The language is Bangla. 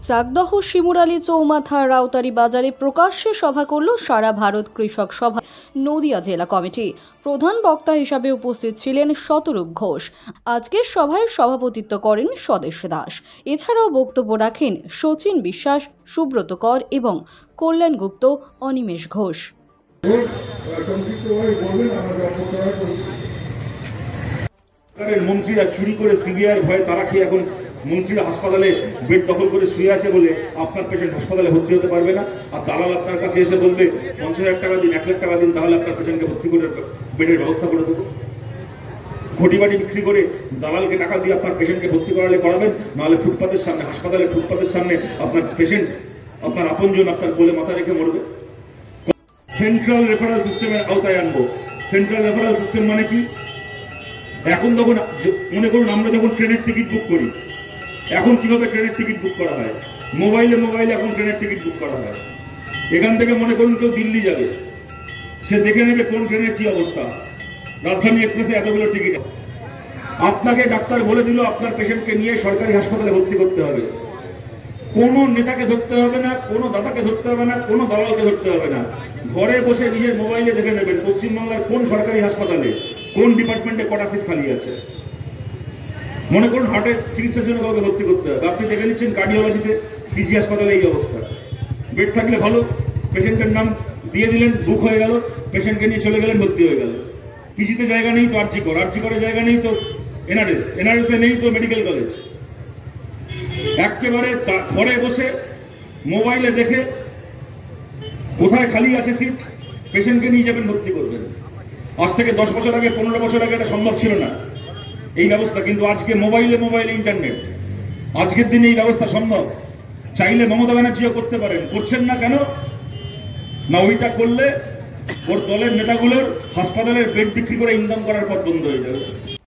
চাকদহ শিমুরালী চৌমাথা রাউতারি বাজারে প্রকাশ্যে সভা করল সারা ভারত কৃষক সভা নদিয়া জেলা কমিটি। প্রধান বক্তা হিসাবে উপস্থিত ছিলেন শতরূপ ঘোষ। আজকের সভায় সভাপতিত্ব করেন স্বদেশ দাস। এছাড়াও বক্তব্য রাখেন শচীন বিশ্বাস, সুব্রত কর এবং কল্যাণ গুপ্ত, অনিমেষ ঘোষ। মন্ত্রীরা চুরি করে সিবিআই ভয়ে তারা কি এখন মন্ত্রীরা হাসপাতালে বেড দখল করে শুয়ে আছে বলে আপনার পেশেন্ট হাসপাতালে ভর্তি হতে পারবে না, আর দালাল আপনার কাছে এসে বলবে 50,000 টাকা দিন, 1 লাখ টাকা দিন, তাহলে আপনার পেশেন্টকে ভর্তি করে বেডের ব্যবস্থা করে দেবো। ঘটি বাটি বিক্রি করে দালালকে টাকা দিয়ে আপনার পেশেন্টকে ভর্তি করালে করাবেন, নাহলে ফুটপাতের সামনে, হাসপাতালের ফুটপাতের সামনে আপনার পেশেন্ট, আপনার আপনজন আপনার কোলে মাথা রেখে মরবে। সেন্ট্রাল রেফারেল সিস্টেমের আওতায় আনবো। সেন্ট্রাল রেফারেল সিস্টেম মানে কি? এখন যখন মনে করুন আমরা যখন ট্রেনের টিকিট বুক করি, এখন কিভাবে ট্রেনের টিকিট বুক করা হয়? মোবাইলে এখন ট্রেনের টিকিট বুক করা হয়। এখান থেকে মনে করুন কেউ দিল্লি যাবে, সে দেখে নেবে কোন ট্রেনের কি অবস্থা। রাজধানী এক্সপ্রেসে এতগুলো টিকিট, আপনাকে ডাক্তার বলে দিল আপনার পেশেন্টকে নিয়ে সরকারি হাসপাতালে ভর্তি করতে হবে। কোন নেতাকে ধরতে হবে না, কোন দাদাকে ধরতে হবে না, কোন দালালকে ধরতে হবে না। ঘরে বসে নিজের মোবাইলে দেখে নেবেন পশ্চিমবাংলার কোন সরকারি হাসপাতালে কোন ডিপার্টমেন্টে কটা সিট খালি আছে। মনে করুন হার্টের চিকিৎসার জন্য কাউকে ভর্তি করতে হবে, আপনি দেখে নিচ্ছেন কার্ডিওলজিতে পিজি হাসপাতালে এই অবস্থা। বেড থাকলে ভালো, পেশেন্টের নাম দিয়ে দিলেন, বুক হয়ে গেল, পেশেন্টকে নিয়ে চলে গেলেন, ভর্তি হয়ে গেল। পিজিতে জায়গা নেই তো আরজি করে জায়গা নেই তো এনআরএস নেই তো মেডিকেল কলেজ। একেবারে ঘরে বসে মোবাইলে দেখে কোথায় খালি আছে সিট, পেশেন্টকে নিয়ে যাবেন, ভর্তি করবেন। আজ থেকে 10 বছর আগে, 15 বছর আগে এটা সম্ভব ছিল না এই ব্যবস্থা, কিন্তু আজকে মোবাইলে ইন্টারনেট, আজকের দিনে এই ব্যবস্থা সম্ভব। চাইলে মমতা ব্যানার্জিও করতে পারেন, করছেন না কেন? না ওইটা করলে ওর দলের নেতাগুলোর হাসপাতালের বেড বিক্রি করে ইনকাম করার পথ বন্ধ হয়ে যাবে।